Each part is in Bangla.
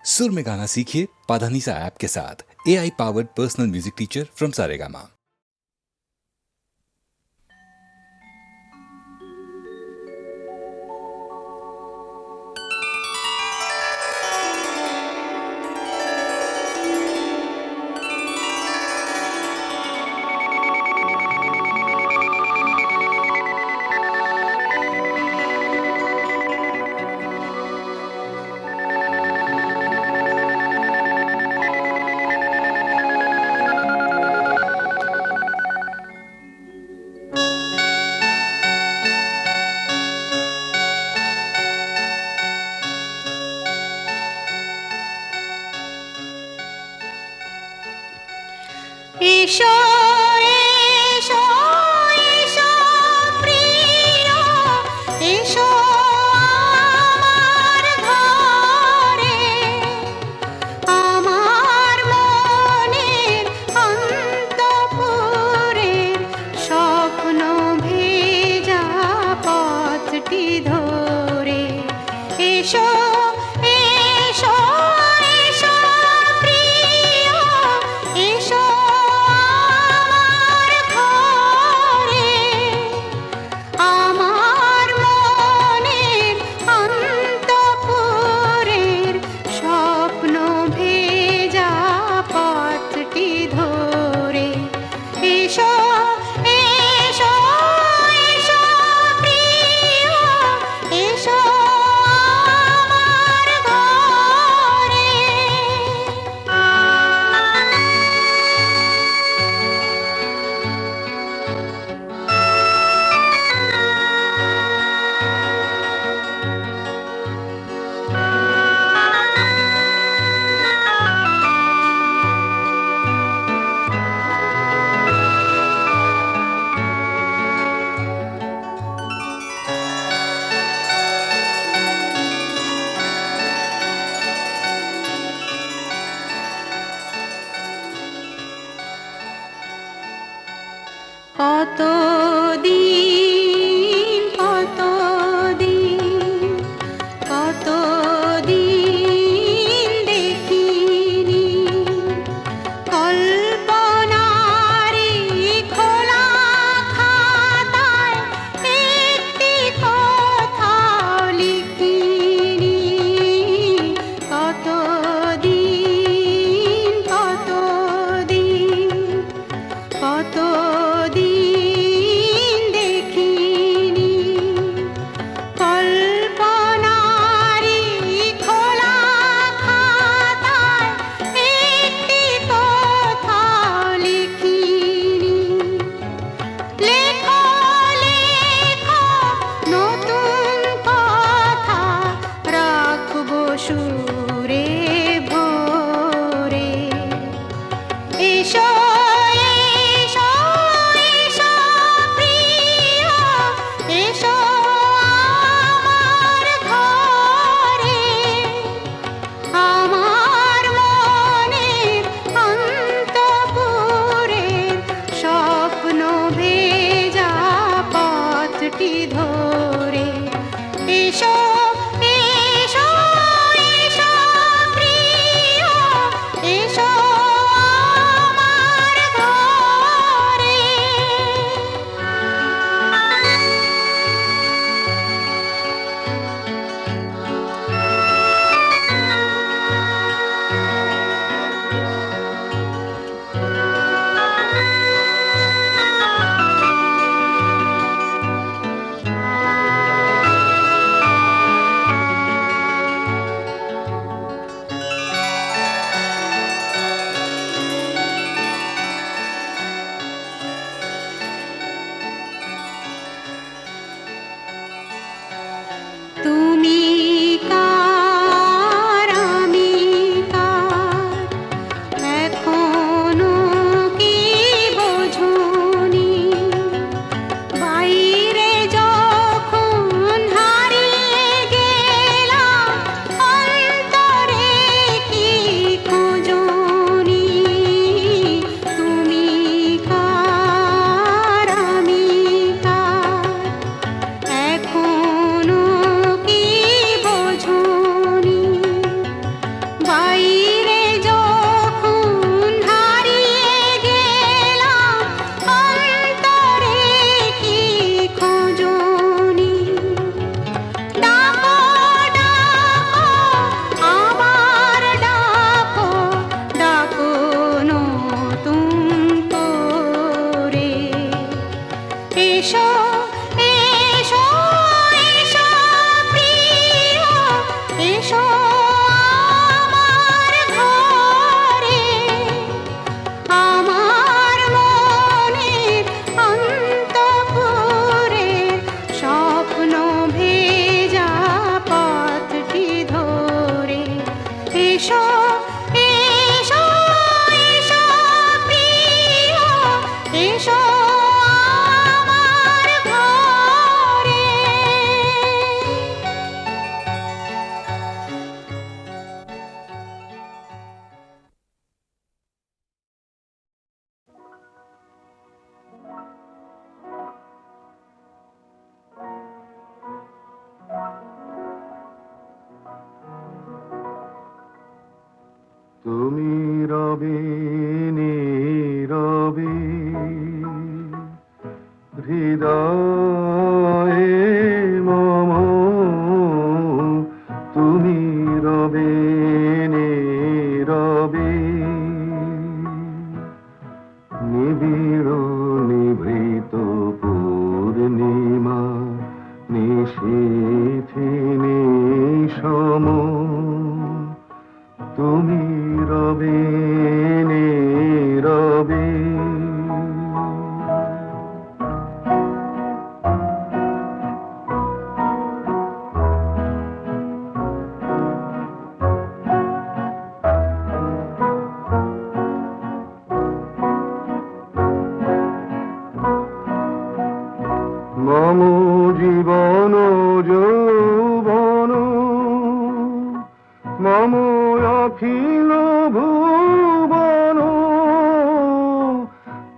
सुर में गाना सीखिए पाधानीसा ऐप के साथ। AI powered personal music teacher from Saregama. এসো এসো এসো প্রিয় এসো আমার ঘরে আমার মনের অন্তঃপুরের স্বপ্ন ভেজা পথটি ধরে এসো এসো এসো প্রিয় এসো আমার মনের অন্তঃপুরের স্বপ্ন ভেজা পথটি ধরে এসো এসো এসো প্রিয় এসো আমার ঘরে। কতদিন কতদিন কতদিন দেখিনি কল্পনারি খোলা খাতায় একটি কথাও লিখিনি কতদিন কতদিন কতদিন দেখিনি কল্পনারি খোলা খাতায় একটি কথাও লিখিনি লেখো লেখো নতুন কথা রাখবো সুরে ভরে এসো এসো এসো প্রিয় এসো আমার ঘরে আমার মনের অন্তঃপুরের স্বপ্ন ভেজা পথটি ধরে এসো এসো এসো প্রিয় বাইরে যখন হারিয়ে গেলাম অন্তরে কি খোঁজনি ডাকো ডাকো আবার ডাকো ডাকো নতুন করে এসো এসো এসো প্রিয় এসো আমার ঘরে আমার মনের অন্তঃপুরে স্বপ্ন ভেজা পথটি ধরে এসো এসো এসো প্রিয় এসো আমার ঘরে তুমি রবে নীরবে হৃদয়ে মম তুমি রবে নীরবে নিবিড় নিভৃত পূর্ণিমা নিশীথি নিশম তুমি রবে নীরবে মম জীবন যৌবন মম অখিল ভুবন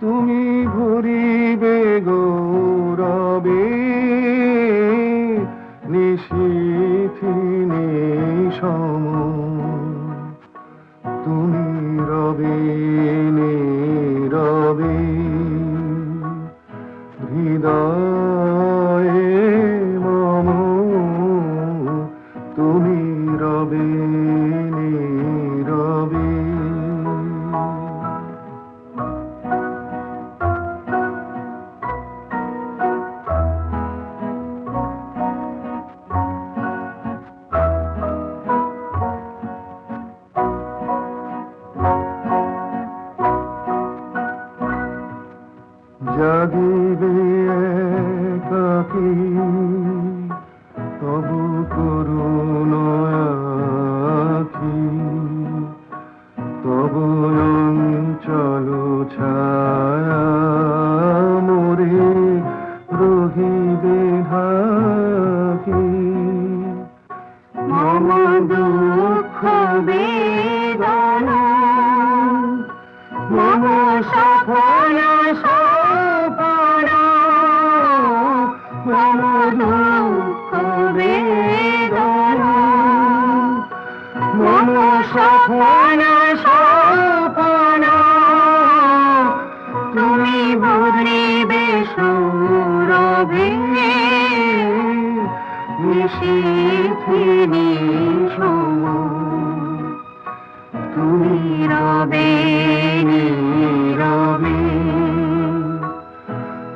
তুমি ভরিবে গৌরবে নিশীথি নিশম তুমি রবে নীরবে হৃদয়ে মম তুমি রবে নীরবে জাগিবে একাকী তবু করুণ আখি তবু অঞ্চল ছায়া মোরে রহিবে ঢাকি মম দুঃখ বেদনা মম সফল সপনা মম দুঃখ বেদনা মম সফল সপনা তুমি ভরিবে সুরভে নিশীথি নিশম তুমি রবে নীরবে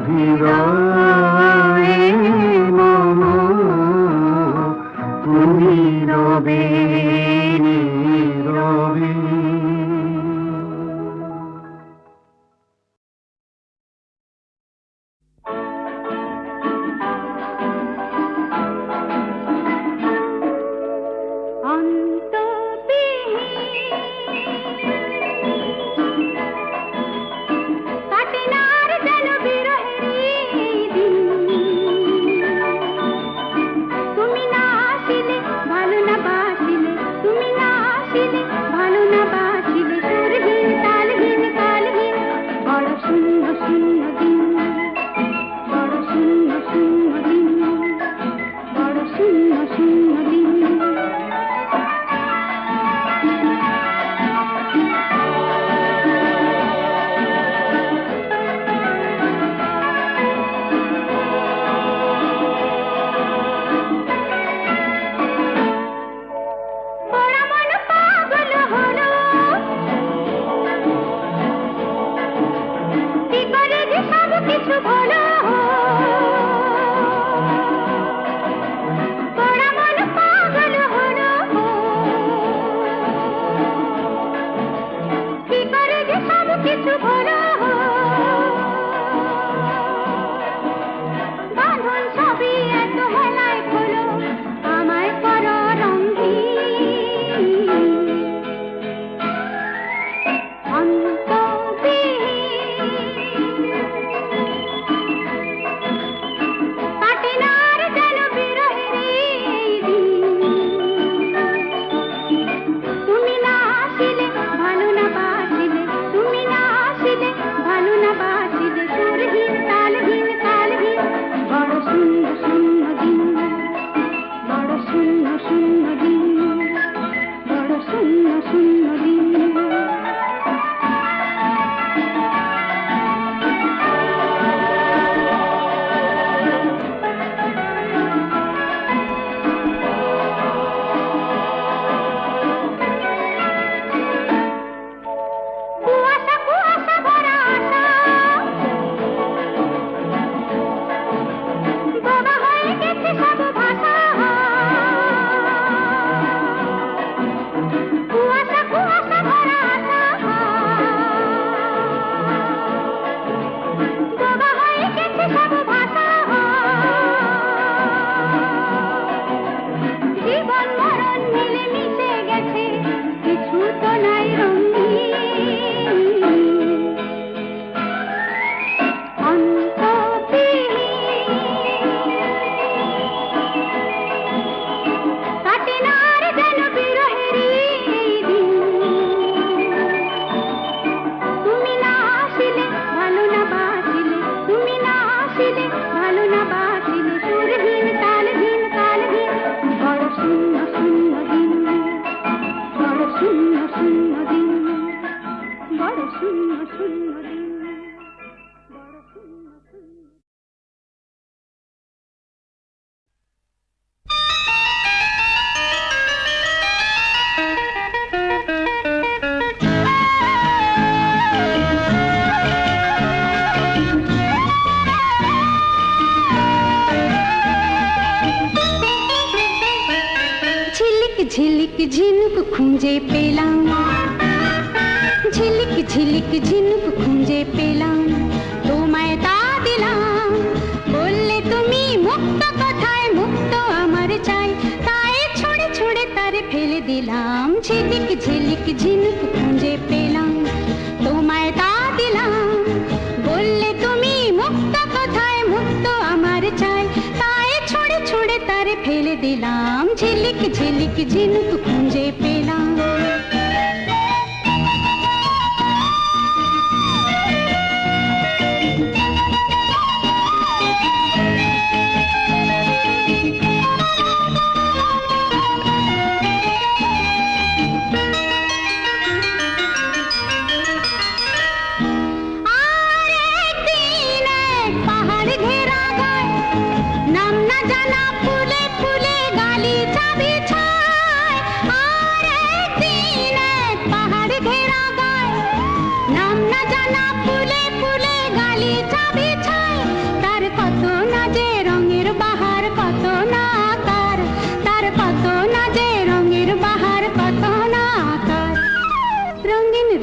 হৃদয়ে মম তুমি রবে নীরবে শূন্য শূন্য দিন, বড় শূন্য শূন্য। ঝিলিক ঝিলিক ঝিনুক খুঁজে পেলাম, ঝিলিক ঝিলিক ঝিনুক খুঁজে পেলাম, তোমায় তা দিলাম। বললে তুমি মুক্ত কথায় মুক্ত আমার চাই, তাই ছুঁড়ে ছুঁড়ে তারে ফেলে দিলাম। ঝিলিক ঝিলিক ঝিনুক খুঁজে পেলাম, তোমায় তা দিলাম। বললে তুমি মুক্ত কথায় মুক্ত আমার চাই, তাই ছুঁড়ে ছুঁড়ে তারে ফেলে দিলাম। ঝিলিক ঝিলিক ঝিনুক খুঁজে পেলাম।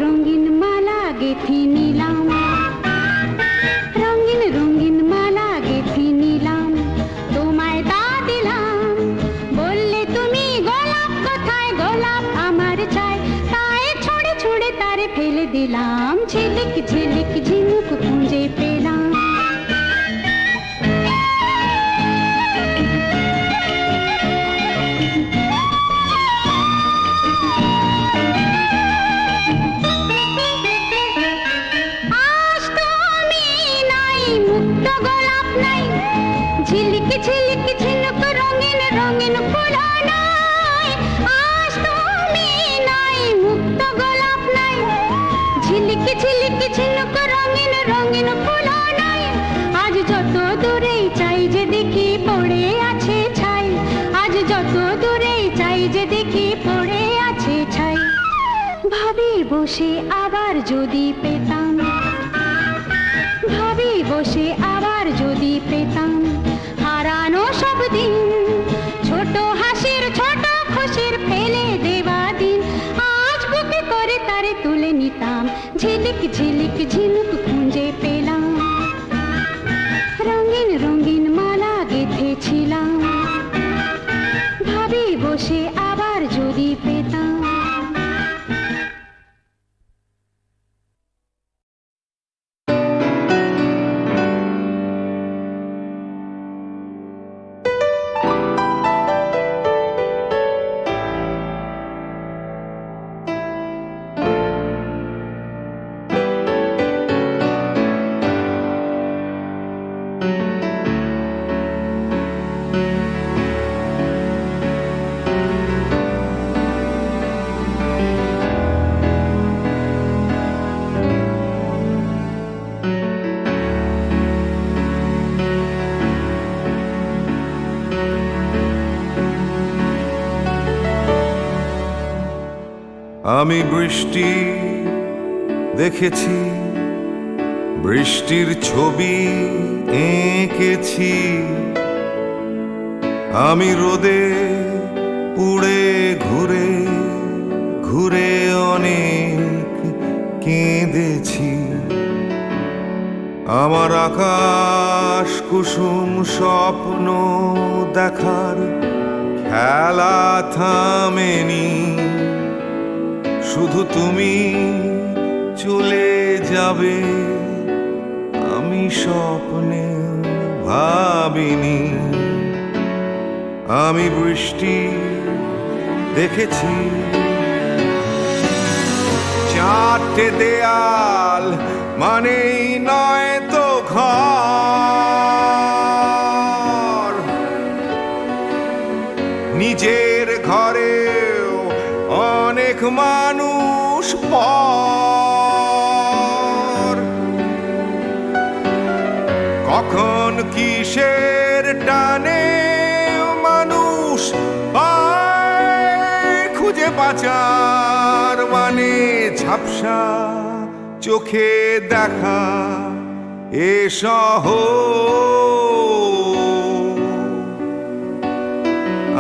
রঙিন মালা গেথি নিলাম, রঙিন রঙিন মালা গেথি নিলাম, তোমায় তা দিলাম। বললে তুমি গোলাপ কোথায় গোলাপ আমার চাই, তাই ছুঁড়ে ছুঁড়ে তারে ফেলে দিলাম। ঝিলিক ঝিলিক ঝিনুক খুঁজে পেলাম। ঝিলিক ঝিলিক ঝিনুক রঙিন রঙিন ফুল নাই, আজ তুমি নাই মুক্ত গোলাপ নাই। ঝিলিক ঝিলিক ঝিনুক রঙিন রঙিন ফুল নাই, আজ যত দূরেই চাই যে দেখি পড়ে আছে ছাই, আজ যত দূরেই চাই যে দেখি পড়ে আছে ছাই। ভাবি বসে আবার যদি পেতাম, ভাবি বসে আবার যদি পেতাম হারানো সব দিন, ছোট হাসির ছোট খুশির ফেলে দেওয়া দিন, আজ বুকে করে তারে তুলে নিতাম। ঝিলিক ঝিলিক ঝিনুক খুঁজে পেলাম, রঙিন রঙিন মালা গেঁথেছিলাম। ভাবি বসে আবার যদি পেতাম। আমি বৃষ্টি দেখেছি, বৃষ্টির ছবি এঁকেছি। আমি রোদে পুড়ে ঘুরে ঘুরে অনেক কেঁদেছি। আমার আকাশ কুসুম স্বপ্ন দেখার খেলা থামেনি, শুধু তুমি চলে যাবে আমি স্বপ্নে ভাবিনি। আমি বৃষ্টি দেখেছি, চারটে দেয়াল মানেই নয় তো ঘর, নিজের ঘরেও অনেক মানুষ পর। কিসের টানে মানুষ পায় খুঁজে বাঁচার মানে ঝাপসা চোখে দেখা এ শহর।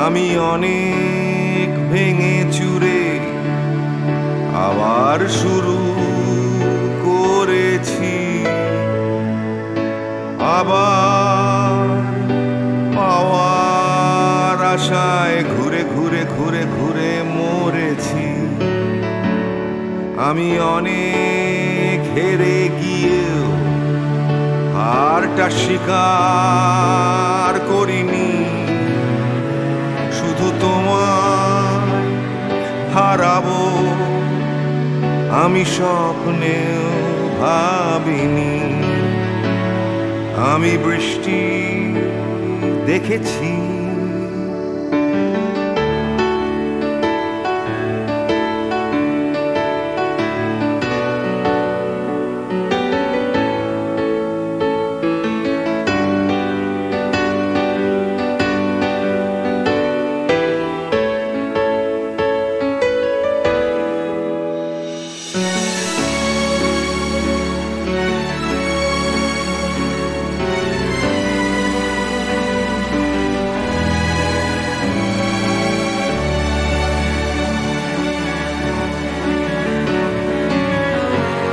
আমি অনেক ভেঙে চুরে আবার শুরু করেছি, আবার পাওয়ার আশায় ঘুরে ঘুরে ঘুরে ঘুরে মরেছি। আমি অনেক হেরে গিয়েও হারটা স্বীকার করিনি, শুধু তোমায় হারাবো আমি স্বপ্নেও ভাবিনি। আমি বৃষ্টি দেখেছি,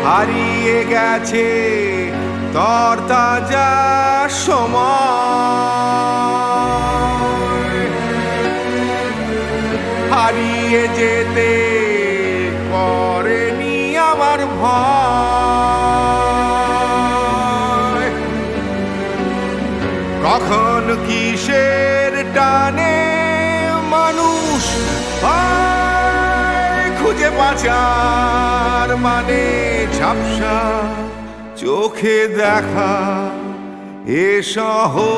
হারিয়ে গেছে তরতাজা সময়, হারিয়ে যেতে করেনি আমার ভয়। কখন কিসের টানে মানুষ পায় খুঁজে বাঁচার মানে ঝাপসা চোখে দেখা এ শহর।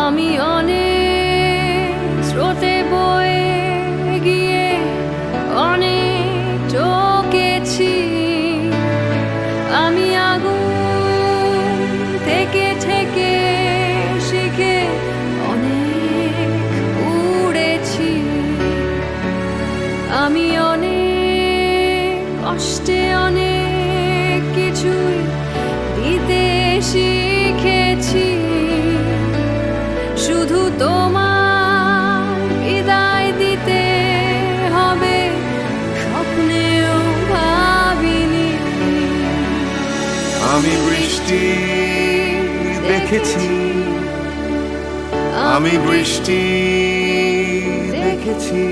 আমি অনেক স্রোতে বয়ে গিয়ে অনেক চকেছি, আমি আগুন থেকে থেকে শিখে অনেক পুড়েছি। আমি অনেক কষ্টে অনেক কিছুই দিতে শিখেছি, শুধু তোমার বিদায় দিতে হবে স্বপ্নেও ভাবিনি। আমি বৃষ্টি দেখেছি, আমি বৃষ্টি দেখেছি,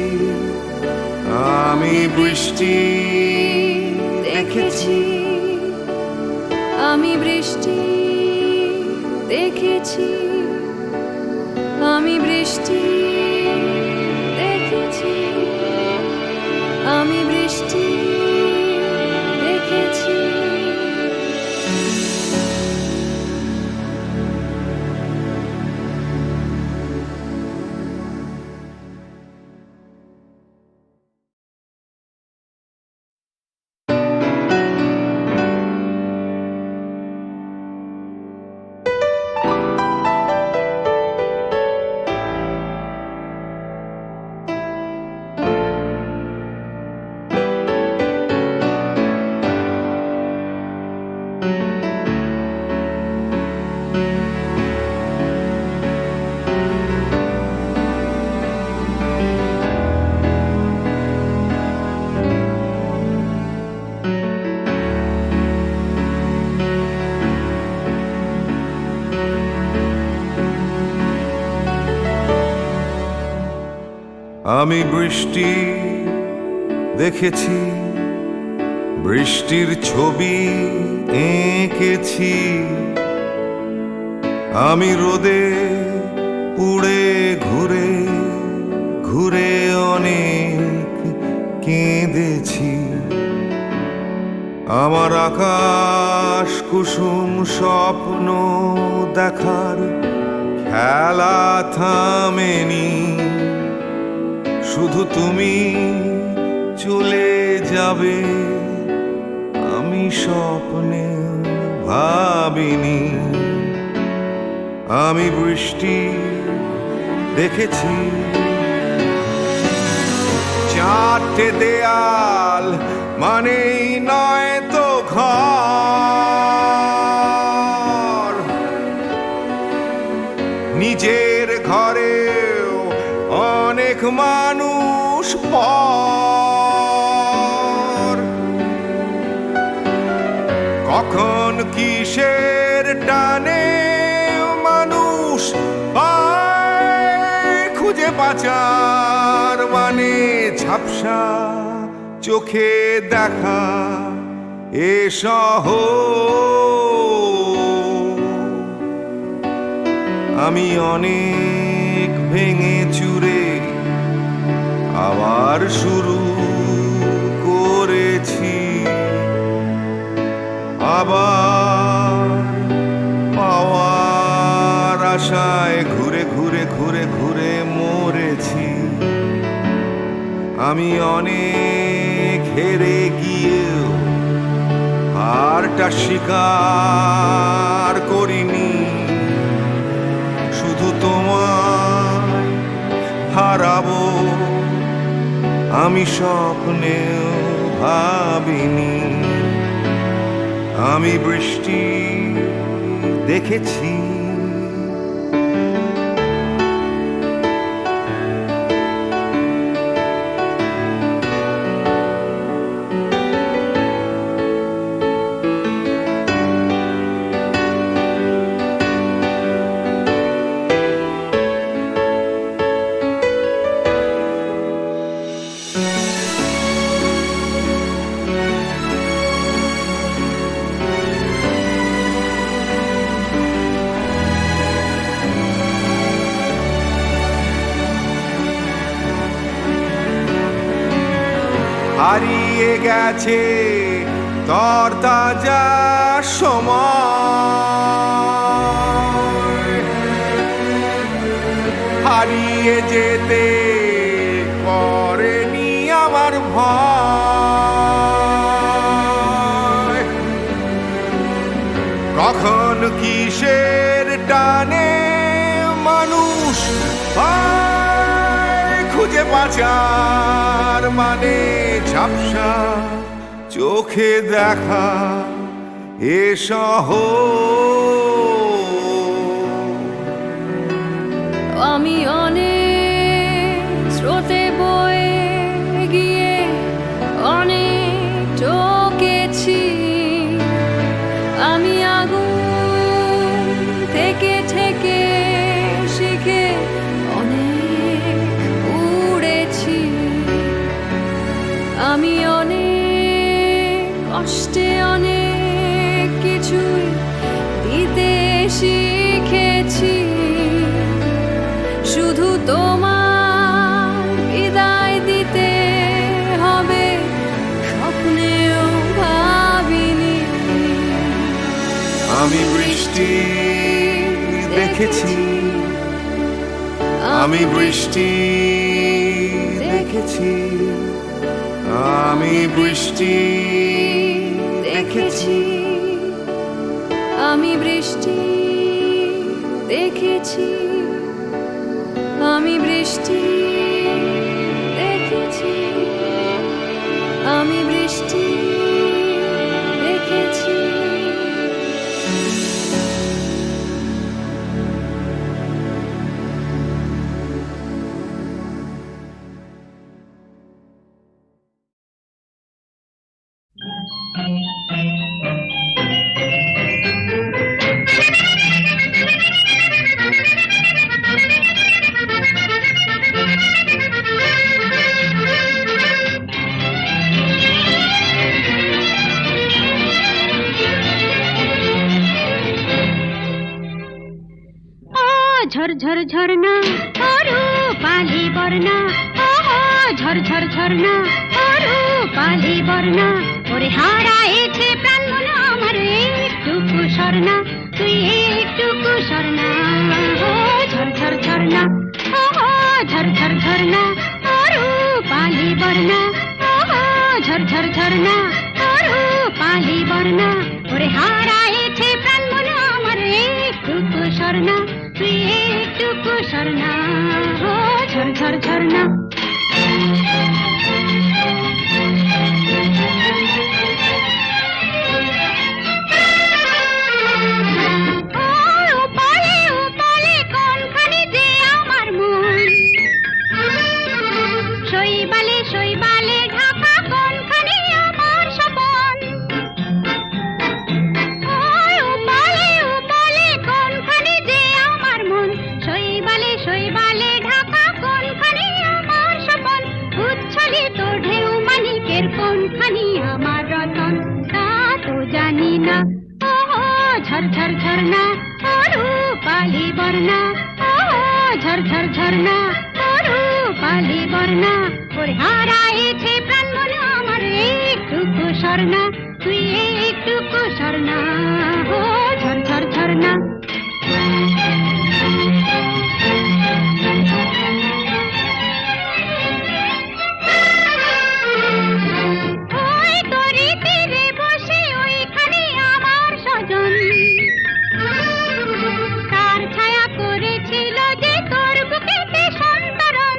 আমি বৃষ্টি দেখেছি, আমি বৃষ্টি দেখেছি, আমি বৃষ্টি দেখেছি, আমি বৃষ্টি দেখেছি। আমি বৃষ্টি দেখেছি, বৃষ্টির ছবি এঁকেছি, আমি রোদে পুড়ে ঘুরে ঘুরে অনেক কেঁদেছি। আমার আকাশ কুসুম স্বপ্ন দেখার খেলা থামেনি, শুধু তুমি চলে যাবে আমি আমি স্বপ্নে ভাবিনি আমি বৃষ্টি দেখেছি চারটে দেয়াল মানেই নয় তো ঘর নিজের ঘরেও অনেক মানুষ পর কখন কিসের টানে মানুষ পায় খুঁজে বাঁচার মানে ঝাপসা চোখে দেখা এ শহর আমি অনেক ভেঙে চুরে আবার শুরু করেছি আবার পাওয়ার আশায় ঘুরে ঘুরে ঘুরে ঘুরে মরেছি আমি অনেক হেরে গিয়েও হারটা স্বীকার করিনি শুধু তোমায় হারাবো আমি স্বপ্নেও ভাবিনি আমি বৃষ্টি দেখেছি হারিয়ে গেছে তরতাজা সময় হারিয়ে যেতে করেনি আমার ভয় কখন কিসের টানে মানুষ পায় খুঁজে বাঁচার মানে ঝাপসা চোখে দেখা এ শহর আমি অনেক স্রোতে বয়ে গিয়ে অনেক চকেছি আমি আগুন থেকে থেকে শিখে অনেক পুড়েছি আমি অনেক কষ্টে অনেক কিছুই দিতে শিখেছি শুধু তোমার বিদায় দিতে হবে স্বপ্নেও ভাবিনি আমি বৃষ্টি দেখেছি আমি বৃষ্টি দেখেছি আমি বৃষ্টি দেখেছি আমি বৃষ্টি দেখেছি আমি বৃষ্টি দেখেছি আমি বৃষ্টি দেখেছি ঝরঝর ঝরনা আরো পালি বর্ণা ঝরঝর ঝরনা আরো পালি বর্ণা ওরে হারাইছে প্রাণ মন আমার একটুকু স্বর্ণা তুই একটুকু স্বর্ণা ঝরঝর ঝরনা ঝরঝর ঝরনা আরো পালি বর্ণা ঝরঝর ঝরনা আরো পালি পালি বর্ণা ওরে হারাইছে প্রাণ মন আমার একটুকু স্বর্ণা তুই একটুকু স্বর্ণা ও ঝর ঝর ঝর্ণা শৈবালে ঢাকা কোনখানে আমার স্বপন উপলে কোনখানে যে আমার মন শৈবালে ঢাকা কোনখানে আমার স্বপন উচ্ছ্বলিত ঢেউ মানিকের কোনখানি আমার রতন তা তো জানি না ও ঝর ঝর ঝর্ণা ও রূপালি বর্ণা ও ঝর ঝর ঝর্ণা ও রূপালি বর্ণা ওরে হারাইছে প্রাণ মন আমার একটুকু স্বর্ণা তুই একটুকু স্বর্ণা ও ঝর ঝর ঝর্ণা ওই তরি তীরে বসে ওইখানে আমার স্বজন তার ছায়া করেছিল যে তোর বুকেতে সন্তরণ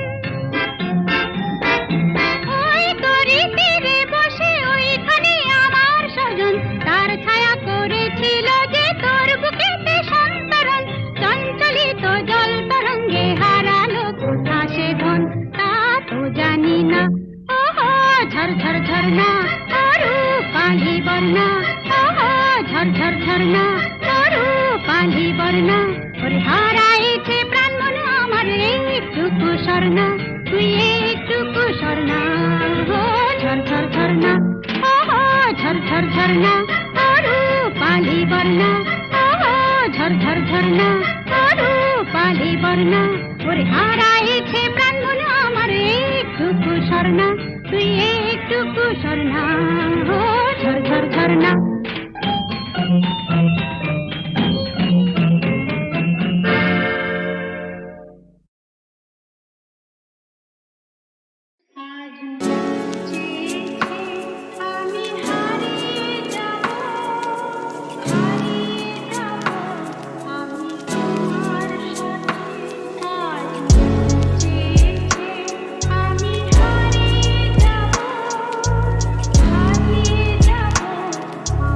ওই তরি তীরে বসে ওইখানে আমার স্বজন তার ছায়া করেছিল যে তোর বুকেতে সন্তরণ চঞ্চলিত জল তরঙ্গে হারালো কোথা সে ধন তা তো জানি না ওহো ঝর ঝর ঝর্ণা ও রূপালি বর্ণা ওহো ঝর ঝর ঝর্ণা ও রূপালি বর্ণা ওরে হারাইছে প্রাণ মন আমার একটুকু স্বর্ণা তুই একটুকু স্বর্ণা ও ঝর ঝর ঝর্ণা ওহো ঝর ঝর ঝর্ণা ও রূপালি বর্ণা ওহো ঝর ঝর ঝর্ণা ও রূপালি বর্ণা ওরে হারাইছে প্রাণ মন আমার একটুকু স্বর্ণা তুই একটুকু স্বর্ণা ও ঝর ঝর ঝর্ণা আমি হারিয়ে যাব আমি তোমার সাথে আমি হারিয়ে যাব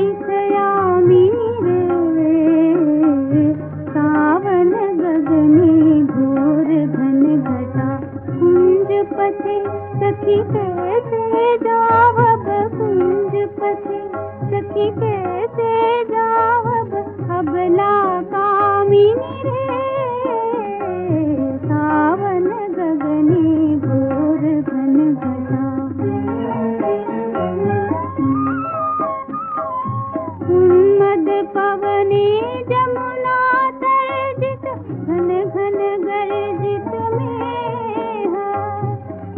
शीतयामी रे सावन गगने घोर घन घटा कुंज पथे सखी कैसे जावब कुंज पथे सखी कैसे जावब अबला कामिनी रे सावन गगने घोर घन घटा उन्मद पवने जमुना तर्जित घन घन गर्जित मेह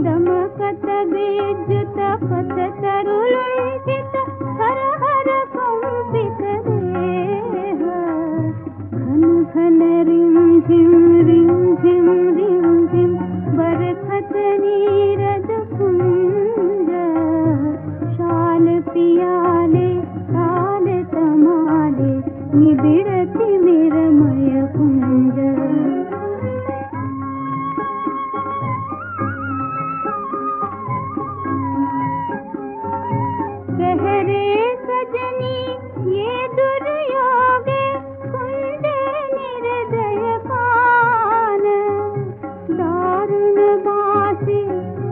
दमकत विद्युत पथ तरुलुंठित हर हर कंपित देह घन घन रिम झिम बरखत नीरद कुंज शाल पियाले काल तमाले निबिड़ति निरमय कुंज कहरे सजनी ये दुर्योगे कुंज निर्दय पान दारुण बासी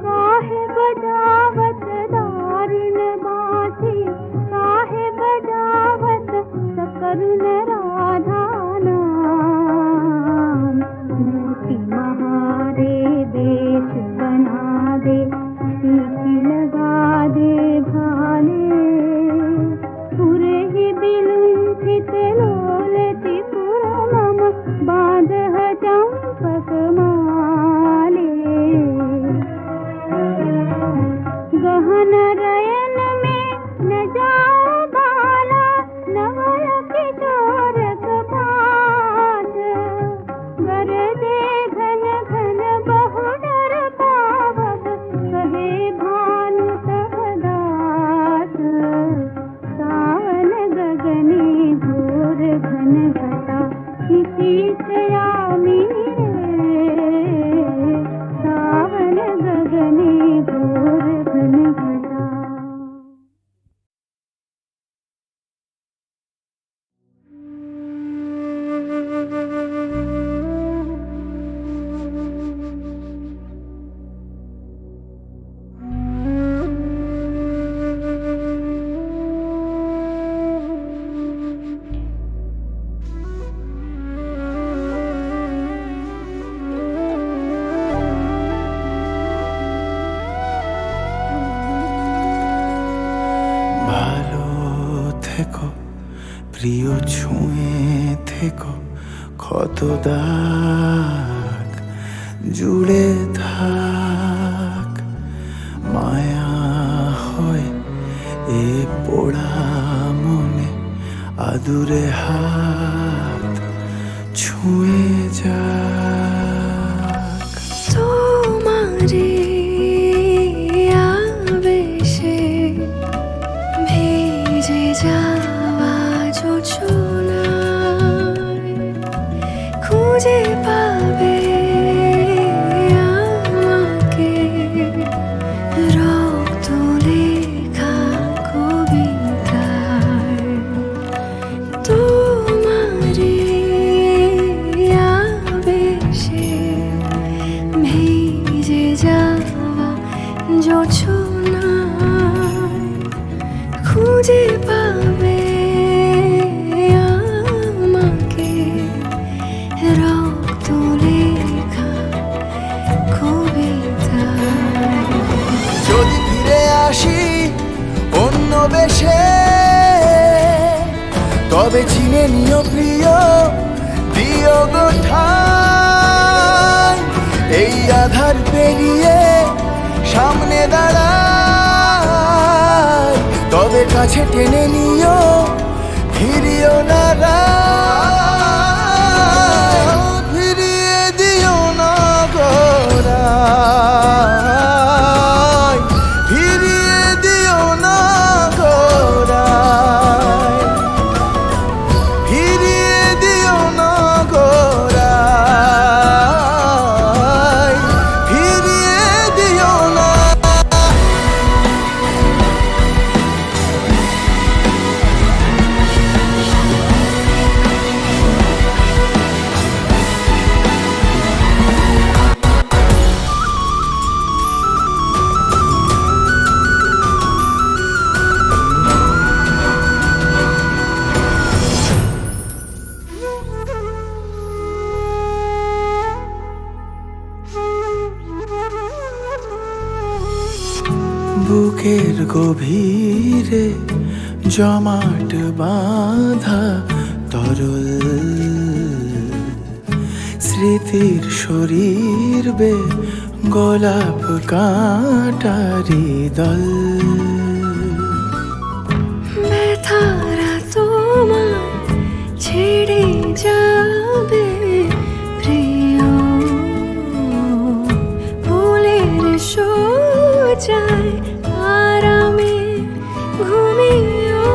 काहे बजावत दारुण बासी काहे बजावत सकरुण राधा नाम मोती महारे देश बना दे सीटी लगा दे भाले पुरे ही बिलुंठित लोलति पुरमम बांधह चंपक माले गहन रयन में न जाओ बाला नवल किशोर कपास गरजे घन घन बहु डर पावक कहे भानु सहदास सावन गगने घोर घन घटा शीतयामी रे सावन गगने घोर घन घटा ভালো থেকো প্রিয় ছুঁয়ে থেকো ক্ষত দাগ জুড়ে থাক মায়া হয় এ পোড়া মনে আদুরে হাত ছুঁয়ে যাক তোমারে আবেশে ভেজে যাওয়া যোছনায় খুঁজে পাবে আমাকে রক্ত লেখা কবিতায় তোমারে আবেশে ভেজে যাওয়া যোছনায় খুঁজে পাবে আমাকে রক্ত লেখা কবিতায় যদি ফিরে আসি অন্য বেশে তবে চিনে নিও প্রিয় দিও গো ঠাই এই আধার পেরিয়ে সামনে দাঁড়াই তবে কাছে টেনে নিও ফিরিও না রায়, ফিরিয়ে দিও না গোড়ায়, ফিরিয়ে দিও না গোড়ায়, ফিরিয়ে দিও না গোড়ায়, ফিরিয়ে দিও না। গভীরে জমাট বাঁধা তরল স্মৃতির শরীর বে গোলাপ কাঁটারি দল। ব্যথারা তোমায় ছেড়ে যাবে প্রিয়, ফুলের সোজায় আরামে ঘুমিও।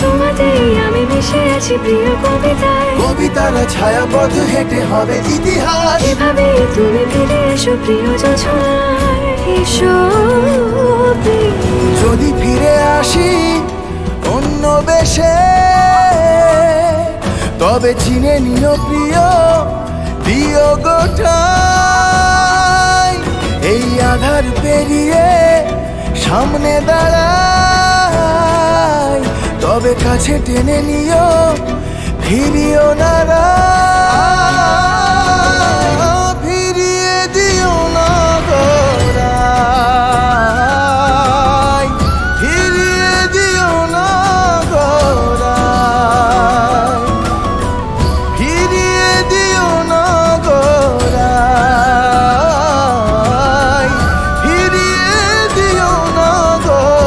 তোমাতেই আমি মিশে আছি প্রিয় কবিতায়, কবিতারা ছায়াপথ হেঁটে হবে ইতিহাস। এভাবে তুমি ফিরে এসো প্রিয় যোছনায়, এসো প্রিয়। যদি ফিরে আসি অন্য বেশে, তবে চিনে নিও প্রিয় বিয়োগটাই। এই আধার পেরিয়ে সামনে দাঁড়াই, তবে কাছে টেনে নিও ফিরিও না ফিরিয়ে দিও না গোড়ায়, ফিরিয়ে দিও না গোড়ায়, ফিরিয়ে দিও না গোড়ায়, ফিরিয়ে দিও না গোড়ায়।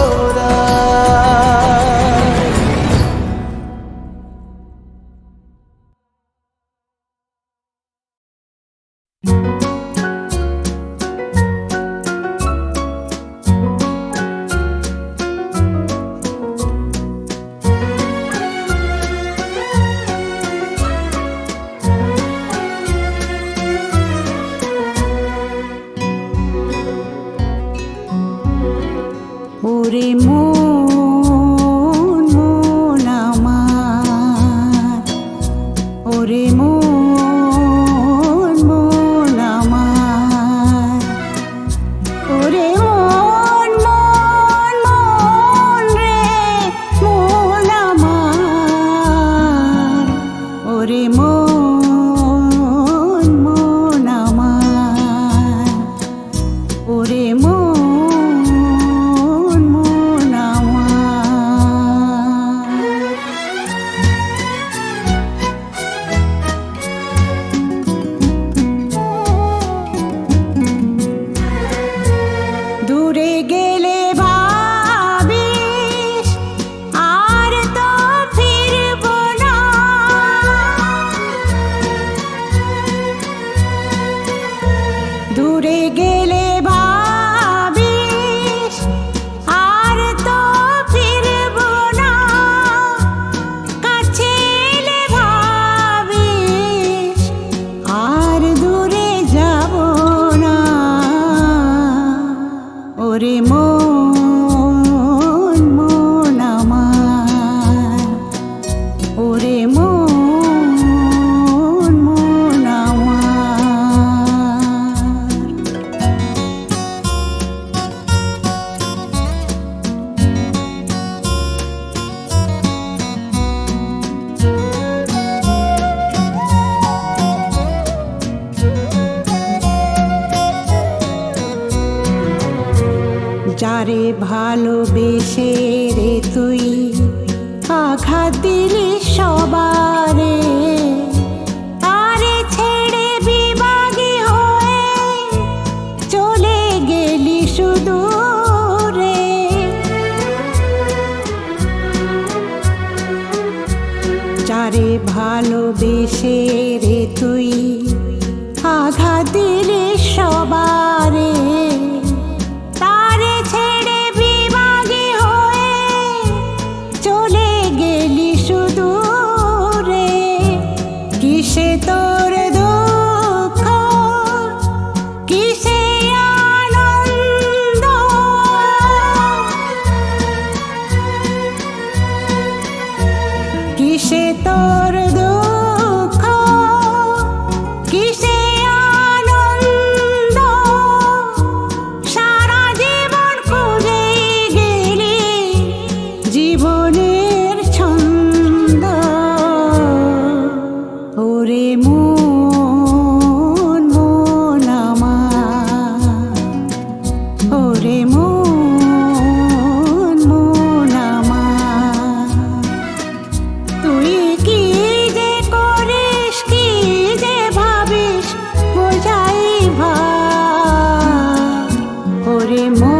ওরে মন মন আমার, ওরে মন মন আমার, ওরে মন মন মন রে মন আমার, ওরে মন মন আমার, ওরে মন দূরে গেলে ভাবিস আর তো ফিরব না, দূরে গেলে ভাবিস আর তো ফিরব না, কাছে এলে ভাবিস আর দূরে যাব না। ওরে মন মন আমার, ওরে মন মন আমার। যারে ভালোবেসে রে তুই আঘাত দিলি সবারে, তারে ছেড়ে বিভাগী হয়ে চলে গেলি সুদূরে। যারে ভালোবেসে রে তুই আঘাত দিলি সবারে, তারে ছেড়ে বিভাগী হয়ে চলে গেলি সুদূরে। কিসে তোর দুঃখ কিসে আনন্দ, কিসে তোর দুঃখ কিসে আনন্দ, সারা জীবন খুঁজে গেলি জীবনের ছন্দ। ওরে মন মন আমার, ওরে মন মো